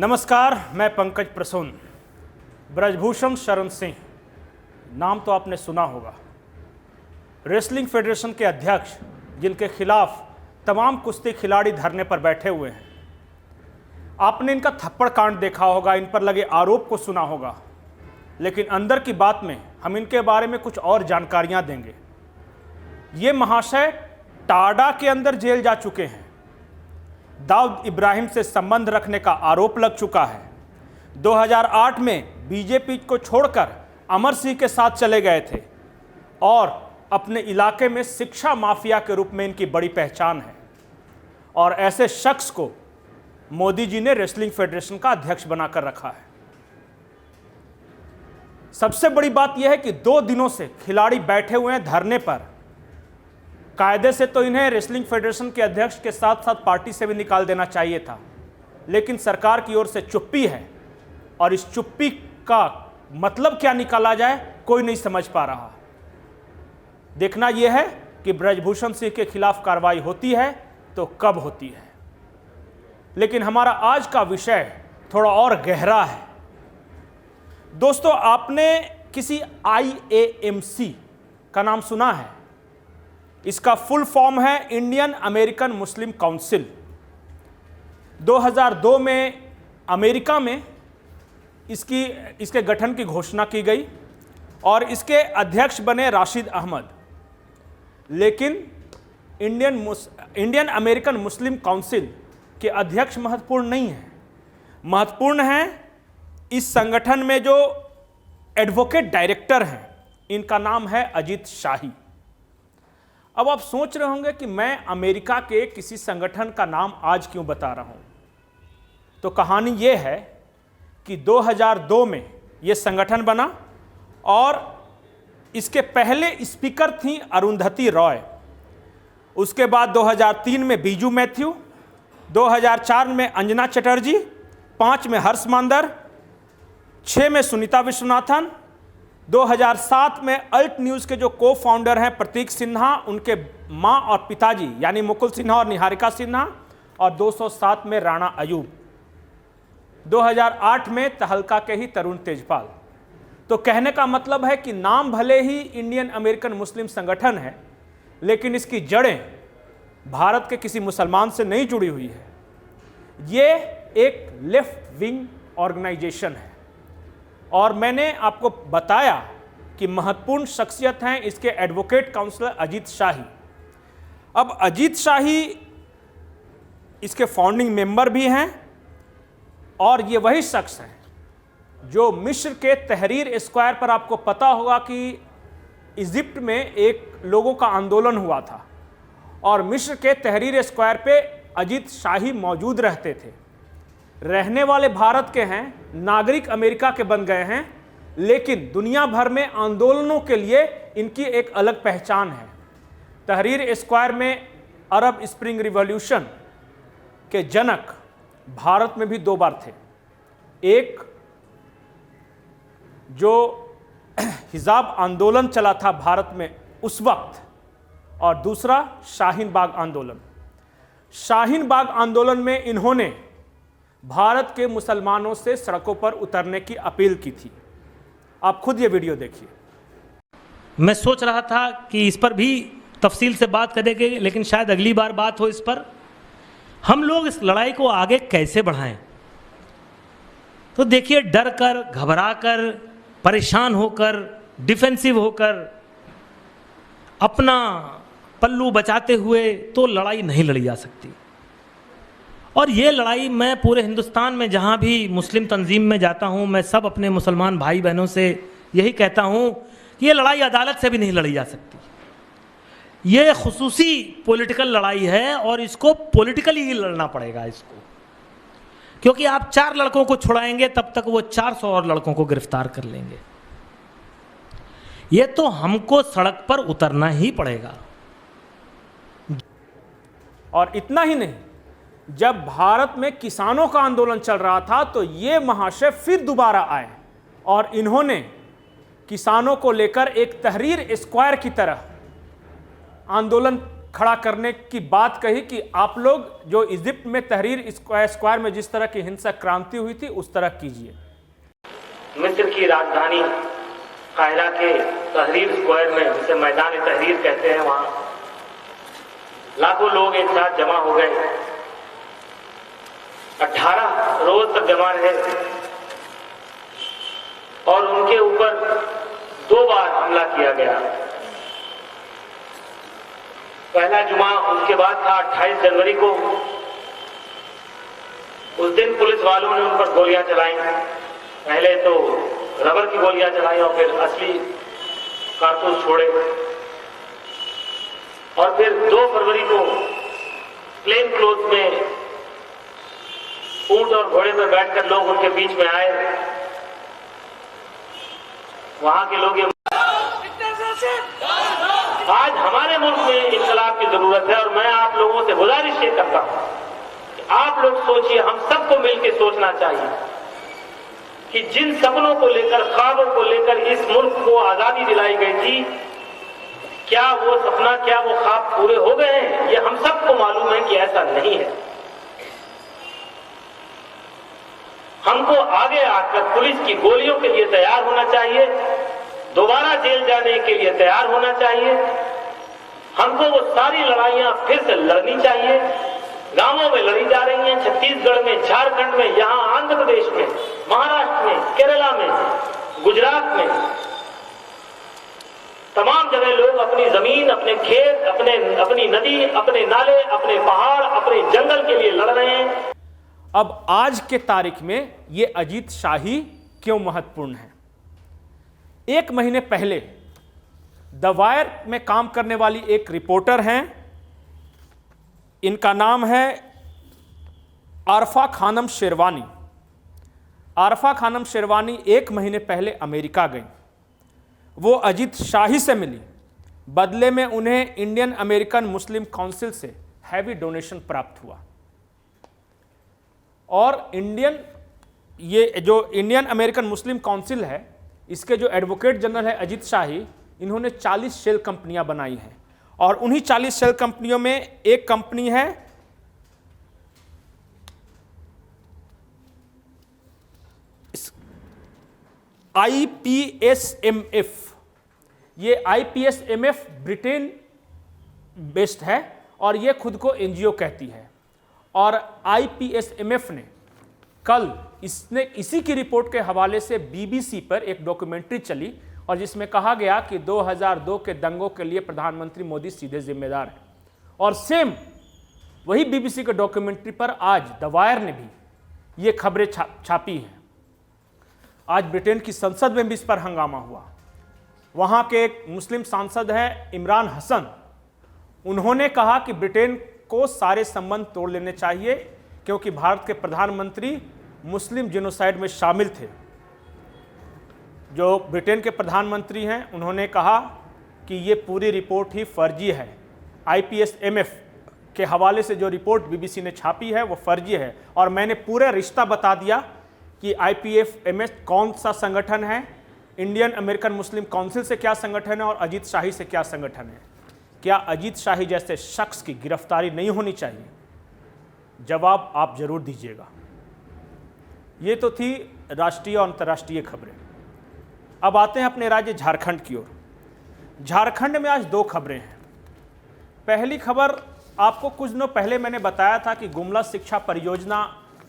नमस्कार, मैं पंकज प्रसून। ब्रजभूषण शरण सिंह नाम तो आपने सुना होगा। रेसलिंग फेडरेशन के अध्यक्ष, जिनके खिलाफ तमाम कुश्ती खिलाड़ी धरने पर बैठे हुए हैं। आपने इनका थप्पड़ कांड देखा होगा, इन पर लगे आरोप को सुना होगा, लेकिन अंदर की बात में हम इनके बारे में कुछ और जानकारियां देंगे। ये महाशय टाडा के अंदर जेल जा चुके हैं। दाऊद इब्राहिम से संबंध रखने का आरोप लग चुका है। 2008 में बीजेपी को छोड़कर अमर सिंह के साथ चले गए थे और अपने इलाके में शिक्षा माफिया के रूप में इनकी बड़ी पहचान है। और ऐसे शख्स को मोदी जी ने रेसलिंग फेडरेशन का अध्यक्ष बनाकर रखा है। सबसे बड़ी बात यह है कि 2 दिनों से खिलाड़ी बैठे हुए हैं धरने पर। कायदे से तो इन्हें रेसलिंग फेडरेशन के अध्यक्ष के साथ साथ पार्टी से भी निकाल देना चाहिए था, लेकिन सरकार की ओर से चुप्पी है और इस चुप्पी का मतलब क्या निकाला जाए कोई नहीं समझ पा रहा। देखना यह है कि ब्रजभूषण सिंह के खिलाफ कार्रवाई होती है तो कब होती है। लेकिन हमारा आज का विषय थोड़ा और गहरा है। दोस्तों, आपने किसी IAMC का नाम सुना है? इसका फुल फॉर्म है इंडियन अमेरिकन मुस्लिम काउंसिल। 2002 में अमेरिका में इसके गठन की घोषणा की गई और इसके अध्यक्ष बने राशिद अहमद। लेकिन इंडियन अमेरिकन मुस्लिम काउंसिल के अध्यक्ष महत्वपूर्ण नहीं है। महत्वपूर्ण है इस संगठन में जो एडवोकेट डायरेक्टर हैं, इनका नाम है अजीत शाही। अब आप सोच रहे होंगे कि मैं अमेरिका के किसी संगठन का नाम आज क्यों बता रहा हूं। तो कहानी यह है कि 2002 में यह संगठन बना और इसके पहले स्पीकर थी अरुंधति रॉय। उसके बाद 2003 में बीजू मैथ्यू, 2004 में अंजना चटर्जी, 5 में हर्ष मांदर, 6 में सुनीता विश्वनाथन, 2007 में अल्ट न्यूज़ के जो को फाउंडर हैं प्रतीक सिन्हा, उनके मां और पिताजी यानी मुकुल सिन्हा और निहारिका सिन्हा, और 207 में राणा अयूब, 2008 में तहलका के ही तरुण तेजपाल। तो कहने का मतलब है कि नाम भले ही इंडियन अमेरिकन मुस्लिम संगठन है, लेकिन इसकी जड़ें भारत के किसी मुसलमान से नहीं जुड़ी हुई है। ये एक लेफ्ट विंग ऑर्गेनाइजेशन है और मैंने आपको बताया कि महत्वपूर्ण शख्सियत हैं इसके एडवोकेट काउंसलर अजीत शाही। अब अजीत शाही इसके फाउंडिंग मेंबर भी हैं और ये वही शख्स हैं जो मिस्र के तहरीर स्क्वायर पर, आपको पता होगा कि इजिप्ट में एक लोगों का आंदोलन हुआ था और मिस्र के तहरीर स्क्वायर पे अजीत शाही मौजूद रहते थे। रहने वाले भारत के हैं, नागरिक अमेरिका के बन गए हैं, लेकिन दुनिया भर में आंदोलनों के लिए इनकी एक अलग पहचान है। तहरीर स्क्वायर में अरब स्प्रिंग रिवॉल्यूशन के जनक भारत में भी 2 बार थे। एक जो हिजाब आंदोलन चला था भारत में उस वक्त, और दूसरा शाहीन बाग आंदोलन। शाहीन बाग आंदोलन में इन्होंने भारत के मुसलमानों से सड़कों पर उतरने की अपील की थी। आप खुद ये वीडियो देखिए। मैं सोच रहा था कि इस पर भी तफसील से बात करेंगे, लेकिन शायद अगली बार बात हो इस पर। हम लोग इस लड़ाई को आगे कैसे बढ़ाएं? तो देखिए, डर कर, घबरा कर, परेशान होकर, डिफेंसिव होकर, अपना पल्लू बचाते हुए तो लड़ाई नहीं लड़ी जा सकती। और ये लड़ाई मैं पूरे हिंदुस्तान में जहाँ भी मुस्लिम तंजीम में जाता हूँ, मैं सब अपने मुसलमान भाई बहनों से यही कहता हूँ कि ये लड़ाई अदालत से भी नहीं लड़ी जा सकती। ये खुसूसी पॉलिटिकल लड़ाई है और इसको पॉलिटिकली ही लड़ना पड़ेगा इसको, क्योंकि आप 4 लड़कों को छुड़ाएंगे तब तक वो 400 और लड़कों को गिरफ्तार कर लेंगे। ये तो हमको सड़क पर उतरना ही पड़ेगा। और इतना ही नहीं, जब भारत में किसानों का आंदोलन चल रहा था तो ये महाशय फिर दोबारा आए और इन्होंने किसानों को लेकर एक तहरीर स्क्वायर की तरह आंदोलन खड़ा करने की बात कही कि आप लोग जो इजिप्ट में तहरीर स्क्वायर में जिस तरह की हिंसक क्रांति हुई थी उस तरह कीजिए। मिस्र की राजधानी काहिरा के तहरीर स्क्वायर में, जिसे मैदान तहरीर कहते हैं, वहां लाखों लोग एक साथ जमा हो गए। 18 रोज तक जमा रहे और उनके ऊपर 2 बार हमला किया गया। पहला जुमा उसके बाद था 28 जनवरी को। उस दिन पुलिस वालों ने उन पर गोलियां चलाई। पहले तो रबर की गोलियां चलाई और फिर असली कारतूस छोड़े। और फिर 2 फरवरी को प्लेन क्लोथ में ऊंट और घोड़े पर बैठकर लोग उनके बीच में आए। वहां के लोग आज हमारे मुल्क में इंकलाब की जरूरत है और मैं आप लोगों से गुजारिश ये करता हूं कि आप लोग सोचिए, हम सबको मिलकर सोचना चाहिए कि जिन सपनों को लेकर, ख्वाबों को लेकर इस मुल्क को आजादी दिलाई गई थी, क्या वो सपना, क्या वो ख्वाब पूरे हो गए हैं? ये हम सबको मालूम है कि ऐसा नहीं है। हमको आगे आकर पुलिस की गोलियों के लिए तैयार होना चाहिए, दोबारा जेल जाने के लिए तैयार होना चाहिए। हमको वो सारी लड़ाइयां फिर से लड़नी चाहिए। गांवों में लड़ी जा रही हैं, छत्तीसगढ़ में, झारखंड में, यहां आंध्र प्रदेश में, महाराष्ट्र में, केरला में, गुजरात में, तमाम जगह लोग अपनी जमीन, अपने खेत, अपनी नदी, अपने नाले, अपने पहाड़, अपने जंगल के लिए लड़ रहे हैं। अब आज के तारीख में ये अजीत शाही क्यों महत्वपूर्ण है? 1 महीने पहले द वायर में काम करने वाली एक रिपोर्टर हैं, इनका नाम है आरफा खानम शेरवानी। आरफा खानम शेरवानी 1 महीने पहले अमेरिका गई। वो अजीत शाही से मिली, बदले में उन्हें इंडियन अमेरिकन मुस्लिम काउंसिल से हैवी डोनेशन प्राप्त हुआ। और ये जो इंडियन अमेरिकन मुस्लिम काउंसिल है, इसके जो एडवोकेट जनरल है अजीत शाही, इन्होंने 40 शेल कंपनियां बनाई हैं और उन्हीं 40 शेल कंपनियों में एक कंपनी है IPSMF। ये IPSMF ब्रिटेन बेस्ड है और ये खुद को एनजीओ कहती है। और IPSMF ने कल इसी की रिपोर्ट के हवाले से BBC पर एक डॉक्यूमेंट्री चली और जिसमें कहा गया कि 2002 के दंगों के लिए प्रधानमंत्री मोदी सीधे जिम्मेदार हैं। और सेम वही BBC के डॉक्यूमेंट्री पर आज द वायर ने भी ये खबरें छापी हैं। आज ब्रिटेन की संसद में भी इस पर हंगामा हुआ। वहां के एक मुस्लिम सांसद हैं इमरान हसन, उन्होंने कहा कि ब्रिटेन को सारे संबंध तोड़ लेने चाहिए क्योंकि भारत के प्रधानमंत्री मुस्लिम जेनोसाइड में शामिल थे। जो ब्रिटेन के प्रधानमंत्री हैं उन्होंने कहा कि ये पूरी रिपोर्ट ही फर्जी है। IPSMF के हवाले से जो रिपोर्ट BBC ने छापी है वो फर्जी है और मैंने पूरा रिश्ता बता दिया कि IPSMF कौन सा संगठन है, इंडियन अमेरिकन मुस्लिम काउंसिल से क्या संगठन है और अजीत शाही से क्या संगठन है। क्या अजीत शाही जैसे शख्स की गिरफ्तारी नहीं होनी चाहिए? जवाब आप जरूर दीजिएगा। ये तो थी राष्ट्रीय और अंतर्राष्ट्रीय खबरें। अब आते हैं अपने राज्य झारखंड की ओर। झारखंड में आज 2 खबरें हैं। पहली खबर, आपको कुछ दिनों पहले मैंने बताया था कि गुमला शिक्षा परियोजना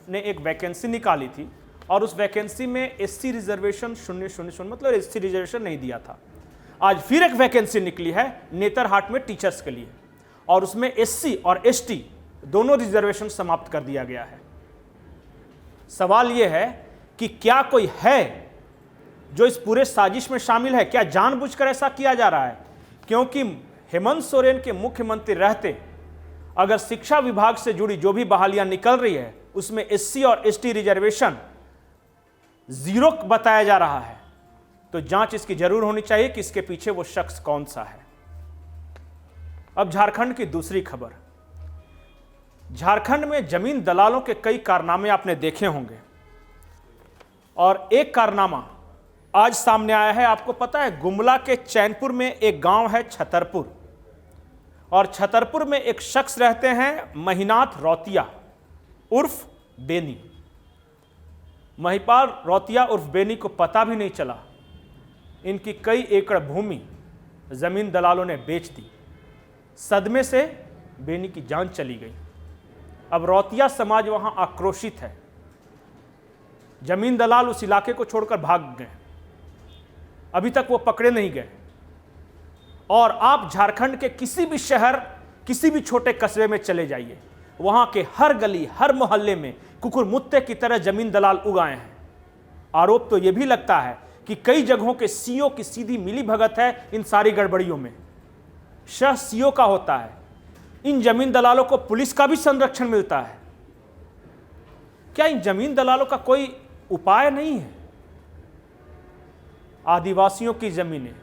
ने एक वैकेंसी निकाली थी और उस वैकेंसी में SC रिजर्वेशन 000 मतलब SC रिजर्वेशन नहीं दिया था। आज फिर एक वैकेंसी निकली है नेतरहाट में टीचर्स के लिए और उसमें SC और ST दोनों रिजर्वेशन समाप्त कर दिया गया है। सवाल यह है कि क्या कोई है जो इस पूरे साजिश में शामिल है? क्या जानबूझकर ऐसा किया जा रहा है? क्योंकि हेमंत सोरेन के मुख्यमंत्री रहते अगर शिक्षा विभाग से जुड़ी जो भी बहालियां निकल रही है उसमें SC और ST रिजर्वेशन 0 बताया जा रहा है, तो जांच इसकी जरूर होनी चाहिए कि इसके पीछे वो शख्स कौन सा है। अब झारखंड की दूसरी खबर। झारखंड में जमीन दलालों के कई कारनामे आपने देखे होंगे और एक कारनामा आज सामने आया है। आपको पता है गुमला के चैनपुर में एक गांव है छतरपुर और छतरपुर में एक शख्स रहते हैं महिनाथ रौतिया उर्फ बेनी। महिपाल रौतिया उर्फ बेनी को पता भी नहीं चला इनकी कई एकड़ भूमि जमीन दलालों ने बेच दी। सदमे से बेनी की जान चली गई। अब रौतिया समाज वहां आक्रोशित है। जमीन दलाल उस इलाके को छोड़कर भाग गए। अभी तक वो पकड़े नहीं गए। और आप झारखंड के किसी भी शहर, किसी भी छोटे कस्बे में चले जाइए, वहां के हर गली, हर मोहल्ले में कुकुरमुत्ते की तरह जमीन दलाल उगाए हैं। आरोप तो यह भी लगता है कि कई जगहों के सीओ की सीधी मिली भगत है इन सारी गड़बड़ियों में। शह सीओ का होता है। इन जमीन दलालों को पुलिस का भी संरक्षण मिलता है। क्या इन जमीन दलालों का कोई उपाय नहीं है? आदिवासियों की जमीनें,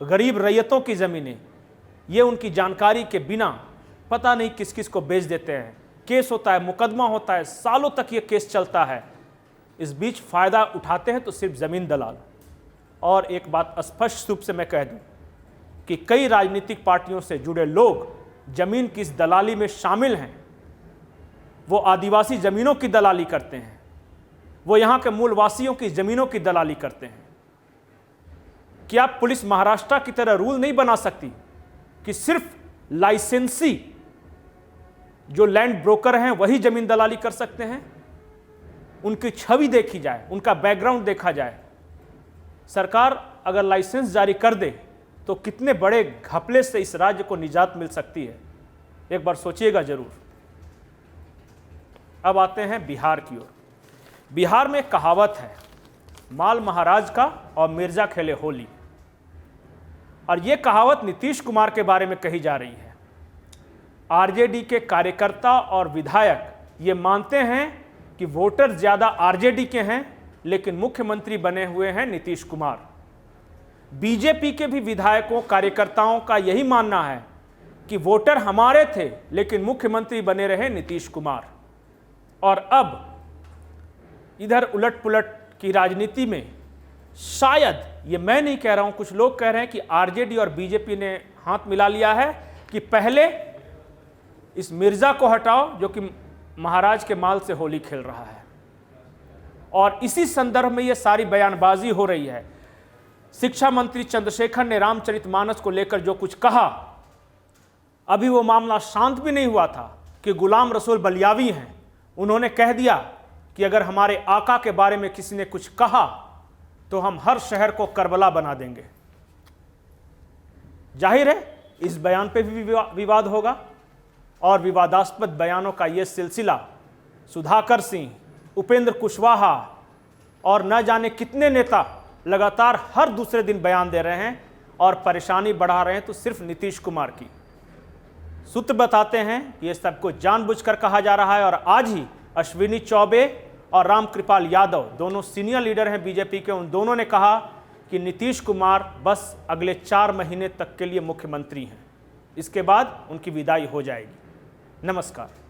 गरीब रैयतों की जमीनें, ये उनकी जानकारी के बिना पता नहीं किस किस को बेच देते हैं। केस होता है, मुकदमा होता है, सालों तक ये केस चलता है। इस बीच फायदा उठाते हैं तो सिर्फ जमीन दलाल। और एक बात स्पष्ट रूप से मैं कह दूं कि कई राजनीतिक पार्टियों से जुड़े लोग जमीन की इस दलाली में शामिल हैं। वो आदिवासी जमीनों की दलाली करते हैं, वो यहाँ के मूलवासियों की जमीनों की दलाली करते हैं। क्या पुलिस महाराष्ट्र की तरह रूल नहीं बना सकती कि सिर्फ लाइसेंसी जो लैंड ब्रोकर हैं वही जमीन दलाली कर सकते हैं? उनकी छवि देखी जाए, उनका बैकग्राउंड देखा जाए। सरकार अगर लाइसेंस जारी कर दे तो कितने बड़े घपले से इस राज्य को निजात मिल सकती है, एक बार सोचिएगा जरूर। अब आते हैं बिहार की ओर। बिहार में कहावत है, माल महाराज का और मिर्जा खेले होली। और यह कहावत नीतीश कुमार के बारे में कही जा रही है। आरजेडी के कार्यकर्ता और विधायक ये मानते हैं कि वोटर ज्यादा आरजेडी के हैं, लेकिन मुख्यमंत्री बने हुए हैं नीतीश कुमार। बीजेपी के भी विधायकों, कार्यकर्ताओं का यही मानना है कि वोटर हमारे थे, लेकिन मुख्यमंत्री बने रहे नीतीश कुमार। और अब इधर उलट पुलट की राजनीति में शायद, ये मैं नहीं कह रहा हूं, कुछ लोग कह रहे हैं कि आरजेडी और बीजेपी ने हाथ मिला लिया है कि पहले इस मिर्जा को हटाओ जो कि महाराज के माल से होली खेल रहा है। और इसी संदर्भ में यह सारी बयानबाजी हो रही है। शिक्षा मंत्री चंद्रशेखर ने रामचरितमानस को लेकर जो कुछ कहा, अभी वो मामला शांत भी नहीं हुआ था कि गुलाम रसूल बलियावी हैं। उन्होंने कह दिया कि अगर हमारे आका के बारे में किसी ने कुछ कहा तो हम हर शहर को करबला बना देंगे। जाहिर है इस बयान पे भी विवाद होगा। और विवादास्पद बयानों का यह सिलसिला सुधाकर सिंह, उपेंद्र कुशवाहा और न जाने कितने नेता लगातार हर दूसरे दिन बयान दे रहे हैं और परेशानी बढ़ा रहे हैं तो सिर्फ नीतीश कुमार की। सूत्र बताते हैं कि यह सब कुछ जानबूझकर कहा जा रहा है। और आज ही अश्विनी चौबे और रामकृपाल यादव, दोनों सीनियर लीडर हैं बीजेपी के, उन दोनों ने कहा कि नीतीश कुमार बस अगले 4 महीने तक के लिए मुख्यमंत्री हैं, इसके बाद उनकी विदाई हो जाएगी। नमस्कार।